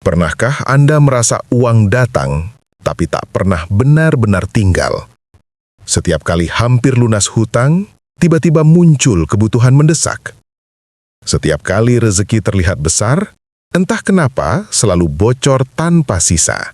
Pernahkah Anda merasa uang datang, tapi tak pernah benar-benar tinggal? Setiap kali hampir lunas hutang, tiba-tiba muncul kebutuhan mendesak. Setiap kali rezeki terlihat besar, entah kenapa selalu bocor tanpa sisa.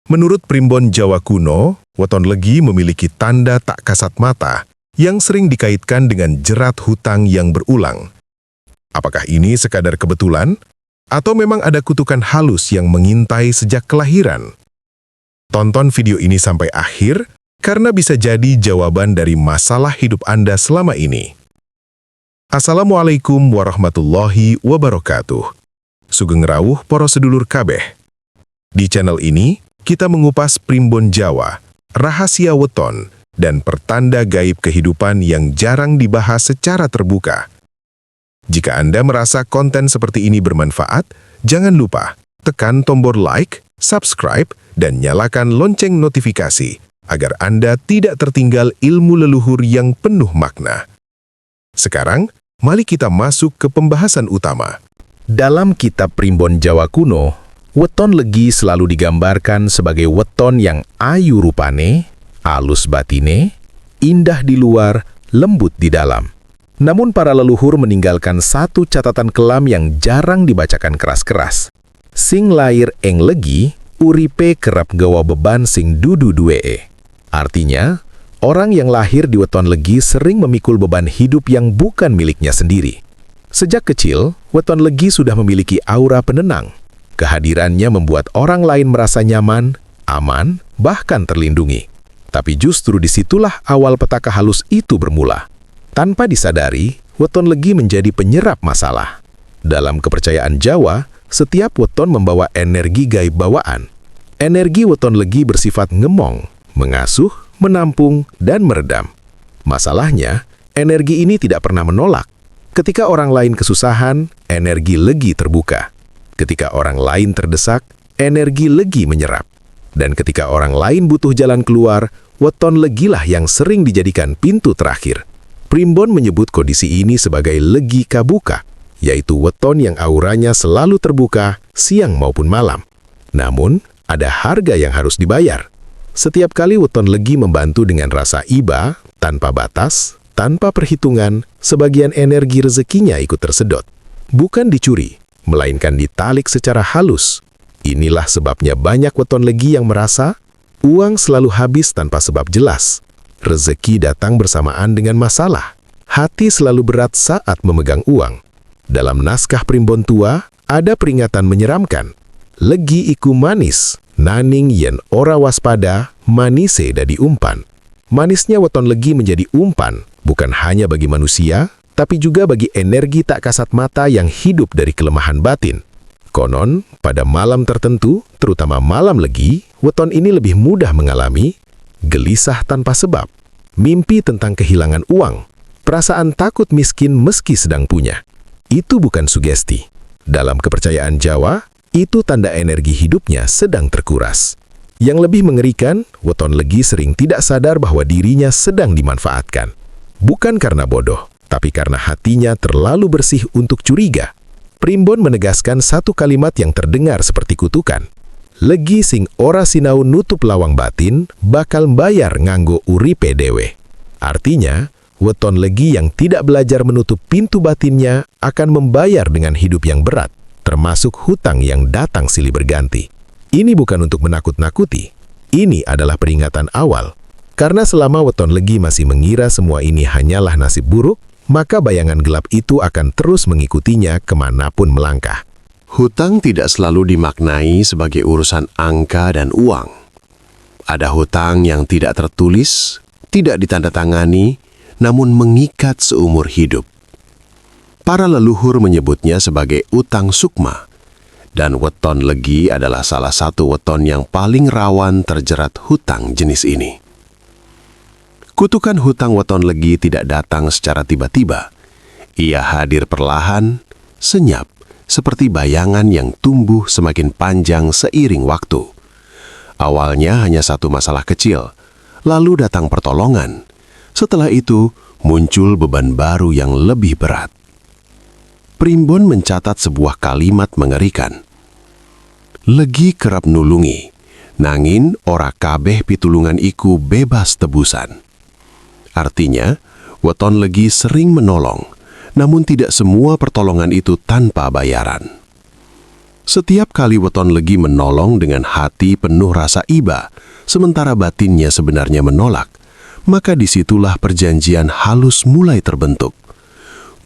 Menurut primbon Jawa kuno, weton legi memiliki tanda tak kasat mata yang sering dikaitkan dengan jerat hutang yang berulang. Apakah ini sekadar kebetulan? Atau memang ada kutukan halus yang mengintai sejak kelahiran? Tonton video ini sampai akhir, karena bisa jadi jawaban dari masalah hidup Anda selama ini. Assalamualaikum warahmatullahi wabarakatuh. Sugeng rawuh para sedulur kabeh. Di channel ini, kita mengupas primbon Jawa, rahasia weton, dan pertanda gaib kehidupan yang jarang dibahas secara terbuka. Jika Anda merasa konten seperti ini bermanfaat, jangan lupa tekan tombol like, subscribe, dan nyalakan lonceng notifikasi agar Anda tidak tertinggal ilmu leluhur yang penuh makna. Sekarang, mari kita masuk ke pembahasan utama. Dalam kitab primbon Jawa kuno, weton legi selalu digambarkan sebagai weton yang ayu rupane, alus batine, indah di luar, lembut di dalam. Namun para leluhur meninggalkan satu catatan kelam yang jarang dibacakan keras-keras. Sing lair eng legi, uripe kerap gawa beban sing dudu duwee. Artinya, orang yang lahir di weton legi sering memikul beban hidup yang bukan miliknya sendiri. Sejak kecil, weton legi sudah memiliki aura penenang. Kehadirannya membuat orang lain merasa nyaman, aman, bahkan terlindungi. Tapi justru disitulah awal petaka halus itu bermula. Tanpa disadari, weton legi menjadi penyerap masalah. Dalam kepercayaan Jawa, setiap weton membawa energi gaib bawaan. Energi weton legi bersifat ngemong, mengasuh, menampung, dan meredam. Masalahnya, energi ini tidak pernah menolak. Ketika orang lain kesusahan, energi legi terbuka. Ketika orang lain terdesak, energi legi menyerap. Dan ketika orang lain butuh jalan keluar, weton legilah yang sering dijadikan pintu terakhir. Primbon menyebut kondisi ini sebagai legi kabuka, yaitu weton yang auranya selalu terbuka siang maupun malam. Namun, ada harga yang harus dibayar. Setiap kali weton legi membantu dengan rasa iba, tanpa batas, tanpa perhitungan, sebagian energi rezekinya ikut tersedot. Bukan dicuri, melainkan ditalik secara halus. Inilah sebabnya banyak weton legi yang merasa uang selalu habis tanpa sebab jelas. Rezeki datang bersamaan dengan masalah. Hati selalu berat saat memegang uang. Dalam naskah primbon tua, ada peringatan menyeramkan. Legi iku manis, naning yen ora waspada, manise dadi umpan. Manisnya weton legi menjadi umpan, bukan hanya bagi manusia, tapi juga bagi energi tak kasat mata yang hidup dari kelemahan batin. Konon, pada malam tertentu, terutama malam legi, weton ini lebih mudah mengalami gelisah tanpa sebab, mimpi tentang kehilangan uang, perasaan takut miskin meski sedang punya. Itu bukan sugesti. Dalam kepercayaan Jawa, itu tanda energi hidupnya sedang terkuras. Yang lebih mengerikan, weton legi sering tidak sadar bahwa dirinya sedang dimanfaatkan. Bukan karena bodoh, tapi karena hatinya terlalu bersih untuk curiga. Primbon menegaskan satu kalimat yang terdengar seperti kutukan. Legi sing ora sinau nutup lawang batin, bakal bayar nganggo uripe dewe. Artinya, weton legi yang tidak belajar menutup pintu batinnya akan membayar dengan hidup yang berat, termasuk hutang yang datang silih berganti. Ini bukan untuk menakut-nakuti. Ini adalah peringatan awal. Karena selama weton legi masih mengira semua ini hanyalah nasib buruk, maka bayangan gelap itu akan terus mengikutinya kemanapun melangkah. Hutang tidak selalu dimaknai sebagai urusan angka dan uang. Ada hutang yang tidak tertulis, tidak ditandatangani, namun mengikat seumur hidup. Para leluhur menyebutnya sebagai utang sukma, dan weton legi adalah salah satu weton yang paling rawan terjerat hutang jenis ini. Kutukan hutang weton legi tidak datang secara tiba-tiba. Ia hadir perlahan, senyap, seperti bayangan yang tumbuh semakin panjang seiring waktu. Awalnya hanya satu masalah kecil, lalu datang pertolongan. Setelah itu, muncul beban baru yang lebih berat. Primbon mencatat sebuah kalimat mengerikan. Legi kerap nulungi, nangin ora kabeh pitulungan iku bebas tebusan. Artinya, weton Legi sering menolong, namun tidak semua pertolongan itu tanpa bayaran. Setiap kali weton Legi menolong dengan hati penuh rasa iba, sementara batinnya sebenarnya menolak, maka disitulah perjanjian halus mulai terbentuk.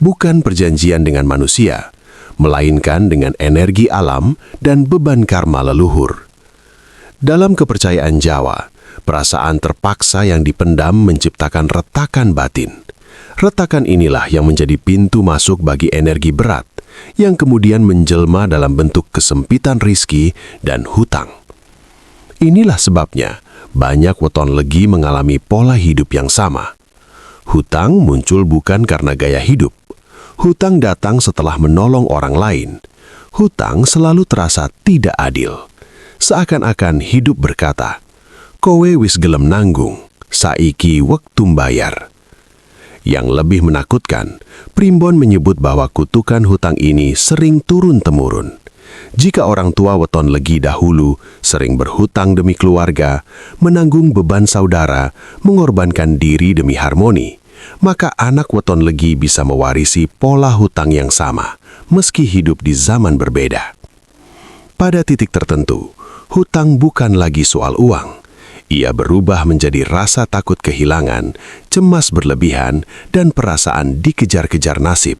Bukan perjanjian dengan manusia, melainkan dengan energi alam dan beban karma leluhur. Dalam kepercayaan Jawa, perasaan terpaksa yang dipendam menciptakan retakan batin. Retakan inilah yang menjadi pintu masuk bagi energi berat, yang kemudian menjelma dalam bentuk kesempitan rizki dan hutang. Inilah sebabnya banyak weton Legi mengalami pola hidup yang sama. Hutang muncul bukan karena gaya hidup. Hutang datang setelah menolong orang lain. Hutang selalu terasa tidak adil. Seakan-akan hidup berkata, "Kowe wis gelem nanggung, saiki wektu bayar." Yang lebih menakutkan, Primbon menyebut bahwa kutukan hutang ini sering turun-temurun. Jika orang tua weton Legi dahulu sering berhutang demi keluarga, menanggung beban saudara, mengorbankan diri demi harmoni, maka anak weton Legi bisa mewarisi pola hutang yang sama, meski hidup di zaman berbeda. Pada titik tertentu, hutang bukan lagi soal uang. Ia berubah menjadi rasa takut kehilangan, cemas berlebihan, dan perasaan dikejar-kejar nasib.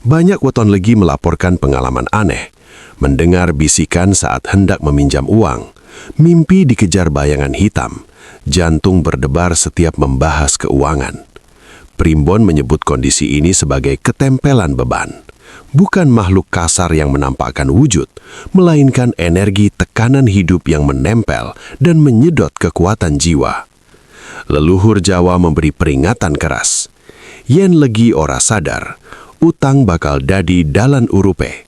Banyak weton Legi melaporkan pengalaman aneh, mendengar bisikan saat hendak meminjam uang, mimpi dikejar bayangan hitam, jantung berdebar setiap membahas keuangan. Primbon menyebut kondisi ini sebagai ketempelan beban. Bukan makhluk kasar yang menampakkan wujud, melainkan energi tekanan hidup yang menempel dan menyedot kekuatan jiwa. Leluhur Jawa memberi peringatan keras. Yen Legi ora sadar, utang bakal dadi dalan urupe.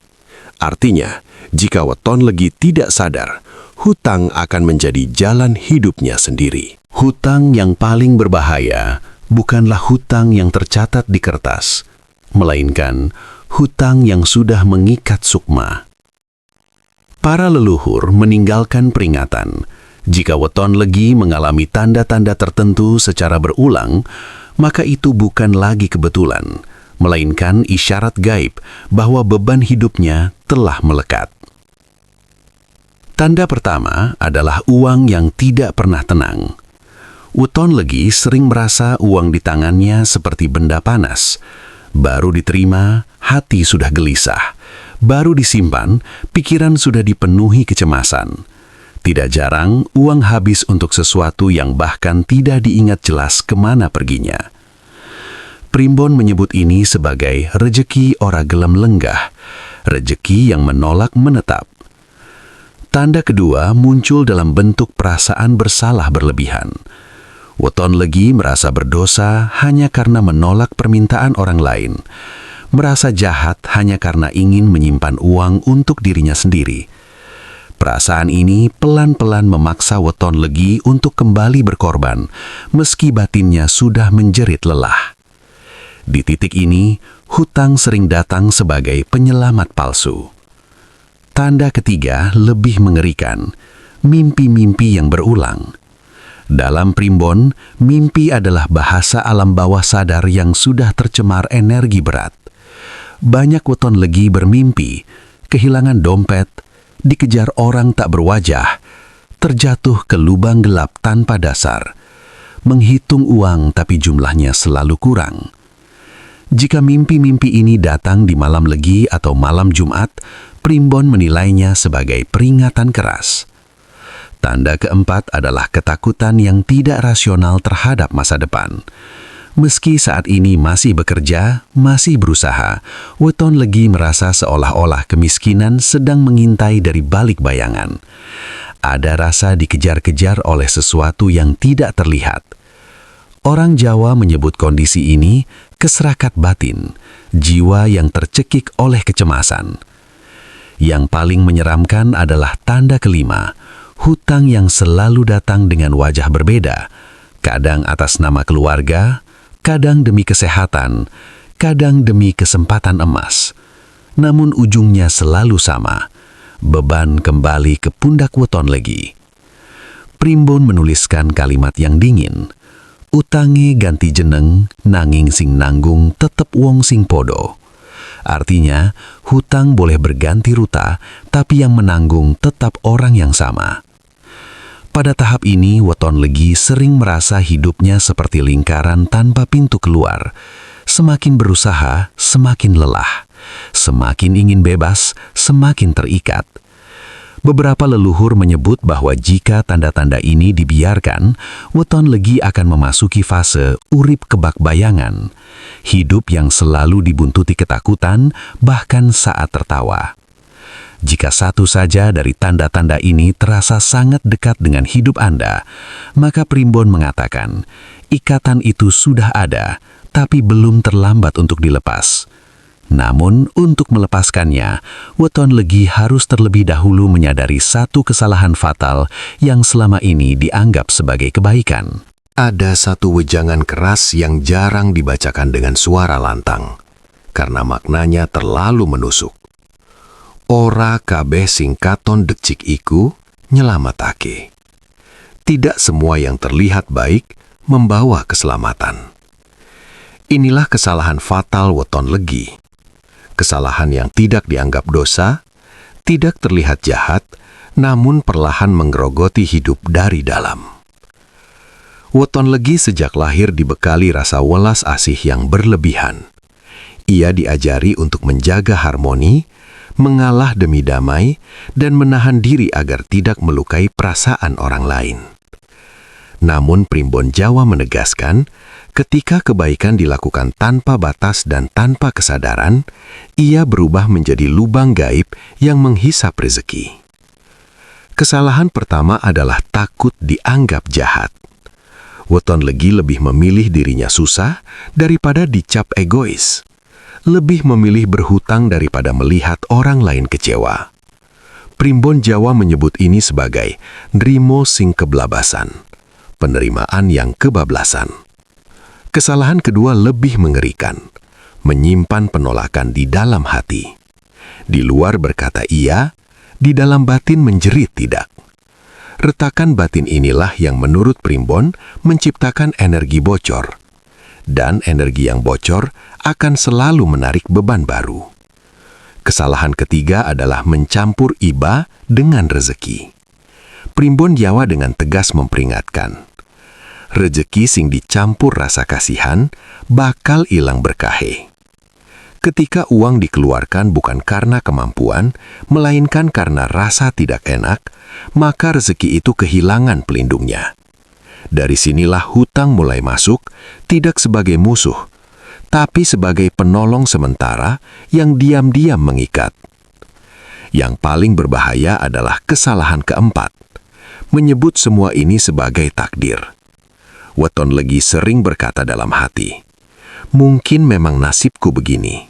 Artinya, jika weton Legi tidak sadar, hutang akan menjadi jalan hidupnya sendiri. Hutang yang paling berbahaya bukanlah hutang yang tercatat di kertas, melainkan hutang yang sudah mengikat sukma. Para leluhur meninggalkan peringatan. Jika weton Legi mengalami tanda-tanda tertentu secara berulang, maka itu bukan lagi kebetulan, melainkan isyarat gaib bahwa beban hidupnya telah melekat. Tanda pertama adalah uang yang tidak pernah tenang. Weton Legi sering merasa uang di tangannya seperti benda panas. Baru diterima, hati sudah gelisah. Baru disimpan, pikiran sudah dipenuhi kecemasan. Tidak jarang, uang habis untuk sesuatu yang bahkan tidak diingat jelas kemana perginya. Primbon menyebut ini sebagai rejeki ora gelem lenggah, rejeki yang menolak menetap. Tanda kedua muncul dalam bentuk perasaan bersalah berlebihan. Weton Legi merasa berdosa hanya karena menolak permintaan orang lain, merasa jahat hanya karena ingin menyimpan uang untuk dirinya sendiri. Perasaan ini pelan-pelan memaksa weton Legi untuk kembali berkorban, meski batinnya sudah menjerit lelah. Di titik ini, hutang sering datang sebagai penyelamat palsu. Tanda ketiga lebih mengerikan, mimpi-mimpi yang berulang. Dalam Primbon, mimpi adalah bahasa alam bawah sadar yang sudah tercemar energi berat. Banyak weton Legi bermimpi, kehilangan dompet, dikejar orang tak berwajah, terjatuh ke lubang gelap tanpa dasar, menghitung uang tapi jumlahnya selalu kurang. Jika mimpi-mimpi ini datang di malam Legi atau malam Jumat, Primbon menilainya sebagai peringatan keras. Tanda keempat adalah ketakutan yang tidak rasional terhadap masa depan. Meski saat ini masih bekerja, masih berusaha, weton Legi merasa seolah-olah kemiskinan sedang mengintai dari balik bayangan. Ada rasa dikejar-kejar oleh sesuatu yang tidak terlihat. Orang Jawa menyebut kondisi ini keserakat batin, jiwa yang tercekik oleh kecemasan. Yang paling menyeramkan adalah tanda kelima, hutang yang selalu datang dengan wajah berbeda, kadang atas nama keluarga, kadang demi kesehatan, kadang demi kesempatan emas. Namun ujungnya selalu sama, beban kembali ke pundak Weton Legi. Primbon menuliskan kalimat yang dingin. Utange ganti jeneng, nanging sing nanggung tetep wong sing podo. Artinya, hutang boleh berganti ruta, tapi yang menanggung tetap orang yang sama. Pada tahap ini, Weton Legi sering merasa hidupnya seperti lingkaran tanpa pintu keluar. Semakin berusaha, semakin lelah. Semakin ingin bebas, semakin terikat. Beberapa leluhur menyebut bahwa jika tanda-tanda ini dibiarkan, Weton Legi akan memasuki fase urip kebak bayangan. Hidup yang selalu dibuntuti ketakutan, bahkan saat tertawa. Jika satu saja dari tanda-tanda ini terasa sangat dekat dengan hidup Anda, maka Primbon mengatakan, ikatan itu sudah ada, tapi belum terlambat untuk dilepas. Namun, untuk melepaskannya, Weton Legi harus terlebih dahulu menyadari satu kesalahan fatal yang selama ini dianggap sebagai kebaikan. Ada satu wejangan keras yang jarang dibacakan dengan suara lantang, karena maknanya terlalu menusuk. Ora kabeh sing katon decik iku nyelamatake. Tidak semua yang terlihat baik membawa keselamatan. Inilah kesalahan fatal Weton Legi. Kesalahan yang tidak dianggap dosa, tidak terlihat jahat, namun perlahan menggerogoti hidup dari dalam. Weton Legi sejak lahir dibekali rasa welas asih yang berlebihan. Ia diajari untuk menjaga harmoni, mengalah demi damai, dan menahan diri agar tidak melukai perasaan orang lain. Namun Primbon Jawa menegaskan, ketika kebaikan dilakukan tanpa batas dan tanpa kesadaran, ia berubah menjadi lubang gaib yang menghisap rezeki. Kesalahan pertama adalah takut dianggap jahat. Weton Legi lebih memilih dirinya susah daripada dicap egois. Lebih memilih berhutang daripada melihat orang lain kecewa. Primbon Jawa menyebut ini sebagai nrimo sing keblabasan, penerimaan yang kebablasan. Kesalahan kedua lebih mengerikan, menyimpan penolakan di dalam hati. Di luar berkata iya, di dalam batin menjerit tidak. Retakan batin inilah yang menurut Primbon menciptakan energi bocor. Dan energi yang bocor akan selalu menarik beban baru. Kesalahan ketiga adalah mencampur iba dengan rezeki. Primbon Jawa dengan tegas memperingatkan, rezeki sing dicampur rasa kasihan bakal ilang berkahe. Ketika uang dikeluarkan bukan karena kemampuan, melainkan karena rasa tidak enak, maka rezeki itu kehilangan pelindungnya. Dari sinilah hutang mulai masuk, tidak sebagai musuh, tapi sebagai penolong sementara yang diam-diam mengikat. Yang paling berbahaya adalah kesalahan keempat, menyebut semua ini sebagai takdir. Weton Legi sering berkata dalam hati, mungkin memang nasibku begini.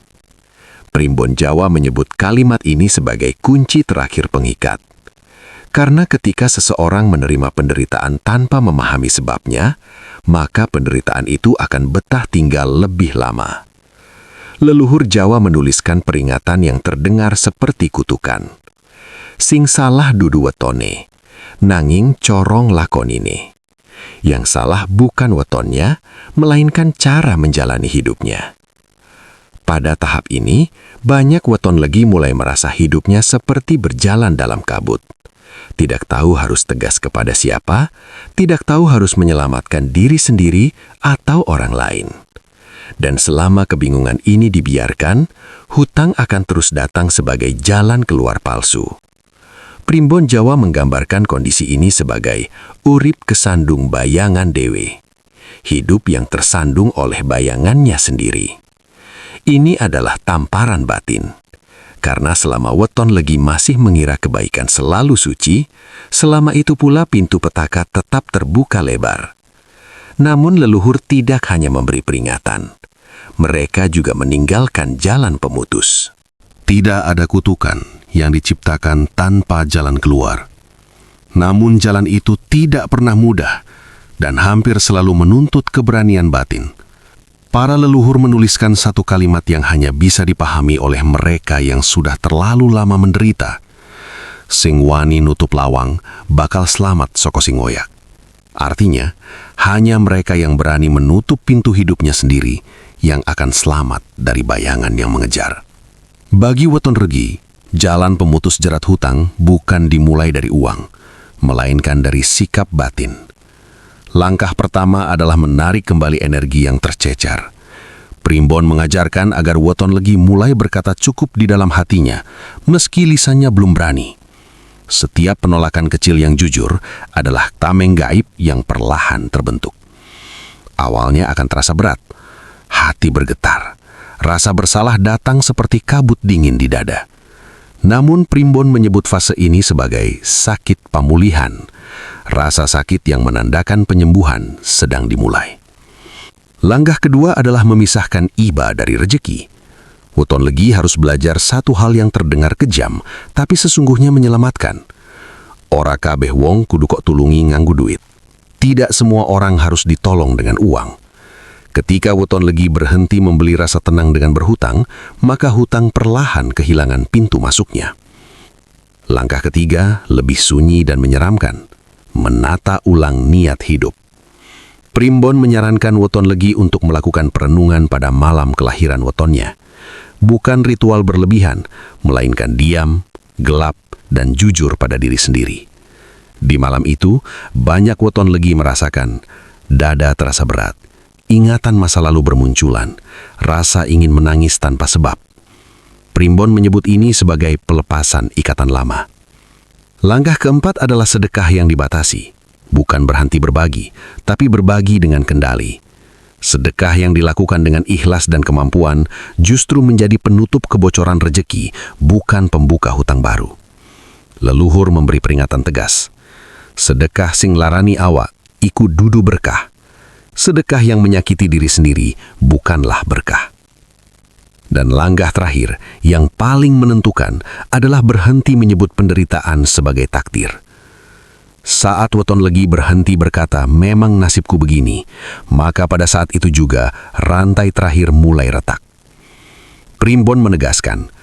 Primbon Jawa menyebut kalimat ini sebagai kunci terakhir pengikat. Karena ketika seseorang menerima penderitaan tanpa memahami sebabnya, maka penderitaan itu akan betah tinggal lebih lama. Leluhur Jawa menuliskan peringatan yang terdengar seperti kutukan. Sing salah dudu wetone, nanging corong lakonine. Yang salah bukan wetonnya, melainkan cara menjalani hidupnya. Pada tahap ini, banyak Weton Legi mulai merasa hidupnya seperti berjalan dalam kabut. Tidak tahu harus tegas kepada siapa, tidak tahu harus menyelamatkan diri sendiri atau orang lain. Dan selama kebingungan ini dibiarkan, hutang akan terus datang sebagai jalan keluar palsu. Primbon Jawa menggambarkan kondisi ini sebagai urip kesandung bayangan dewe. Hidup yang tersandung oleh bayangannya sendiri. Ini adalah tamparan batin. Karena selama Weton Legi masih mengira kebaikan selalu suci, selama itu pula pintu petaka tetap terbuka lebar. Namun leluhur tidak hanya memberi peringatan. Mereka juga meninggalkan jalan pemutus. Tidak ada kutukan yang diciptakan tanpa jalan keluar. Namun jalan itu tidak pernah mudah dan hampir selalu menuntut keberanian batin. Para leluhur menuliskan satu kalimat yang hanya bisa dipahami oleh mereka yang sudah terlalu lama menderita. sing wani nutup lawang bakal selamat saka sing ngoyak. Artinya, hanya mereka yang berani menutup pintu hidupnya sendiri yang akan selamat dari bayangan yang mengejar. Bagi weton regi, jalan pemutus jerat hutang bukan dimulai dari uang, melainkan dari sikap batin. Langkah pertama adalah menarik kembali energi yang tercecar. Primbon mengajarkan agar weton legi mulai berkata cukup di dalam hatinya, meski lisannya belum berani. Setiap penolakan kecil yang jujur adalah tameng gaib yang perlahan terbentuk. Awalnya akan terasa berat, hati bergetar, rasa bersalah datang seperti kabut dingin di dada. Namun Primbon menyebut fase ini sebagai sakit pemulihan, rasa sakit yang menandakan penyembuhan sedang dimulai. Langkah kedua adalah memisahkan iba dari rejeki. Weton legi harus belajar satu hal yang terdengar kejam, tapi sesungguhnya menyelamatkan. Ora kabeh wong kudu kok tulungi nganggo duit. Tidak semua orang harus ditolong dengan uang. Ketika weton legi berhenti membeli rasa tenang dengan berhutang, maka hutang perlahan kehilangan pintu masuknya. Langkah ketiga lebih sunyi dan menyeramkan. Menata ulang niat hidup. Primbon menyarankan weton legi untuk melakukan perenungan pada malam kelahiran wetonnya. Bukan ritual berlebihan, melainkan diam, gelap, dan jujur pada diri sendiri. Di malam itu, banyak weton legi merasakan dada terasa berat, ingatan masa lalu bermunculan, rasa ingin menangis tanpa sebab. Primbon menyebut ini sebagai pelepasan ikatan lama. Langkah keempat adalah sedekah yang dibatasi. Bukan berhenti berbagi, tapi berbagi dengan kendali. Sedekah yang dilakukan dengan ikhlas dan kemampuan justru menjadi penutup kebocoran rejeki, bukan pembuka hutang baru. Leluhur memberi peringatan tegas. Sedekah sing larani awak, iku dudu berkah. Sedekah yang menyakiti diri sendiri bukanlah berkah. Dan langkah terakhir yang paling menentukan adalah berhenti menyebut penderitaan sebagai takdir. Saat weton legi berhenti berkata, memang nasibku begini, maka pada saat itu juga rantai terakhir mulai retak. Primbon menegaskan,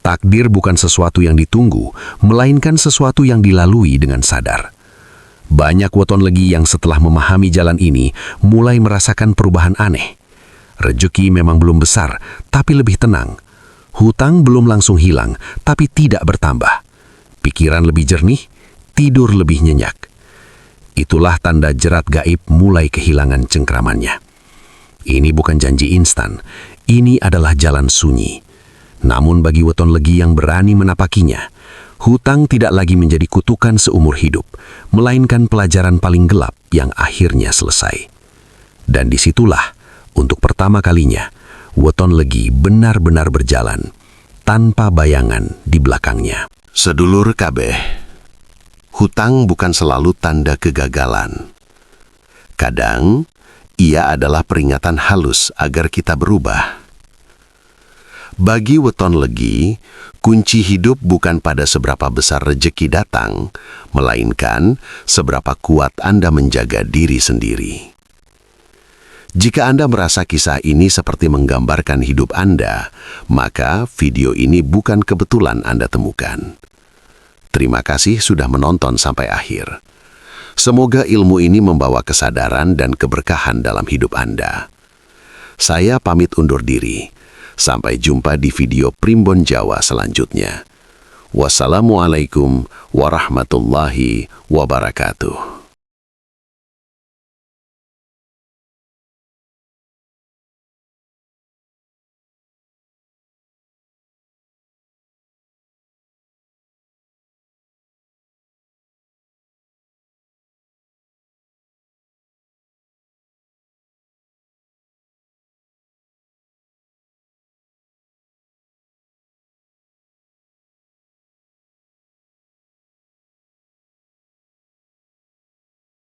takdir bukan sesuatu yang ditunggu, melainkan sesuatu yang dilalui dengan sadar. Banyak weton legi yang setelah memahami jalan ini mulai merasakan perubahan aneh. Rezeki memang belum besar, tapi lebih tenang. Hutang belum langsung hilang, tapi tidak bertambah. Pikiran lebih jernih, tidur lebih nyenyak. Itulah tanda jerat gaib mulai kehilangan cengkramannya. Ini bukan janji instan, ini adalah jalan sunyi. Namun bagi weton legi yang berani menapakinya, hutang tidak lagi menjadi kutukan seumur hidup, melainkan pelajaran paling gelap yang akhirnya selesai. Dan disitulah, untuk pertama kalinya, weton legi benar-benar berjalan, tanpa bayangan di belakangnya. Sedulur kabeh, hutang bukan selalu tanda kegagalan. Kadang, ia adalah peringatan halus agar kita berubah. Bagi weton legi, kunci hidup bukan pada seberapa besar rejeki datang, melainkan seberapa kuat Anda menjaga diri sendiri. Jika Anda merasa kisah ini seperti menggambarkan hidup Anda, maka video ini bukan kebetulan Anda temukan. Terima kasih sudah menonton sampai akhir. Semoga ilmu ini membawa kesadaran dan keberkahan dalam hidup Anda. Saya pamit undur diri. Sampai jumpa di video Primbon Jawa selanjutnya. Wassalamualaikum warahmatullahi wabarakatuh.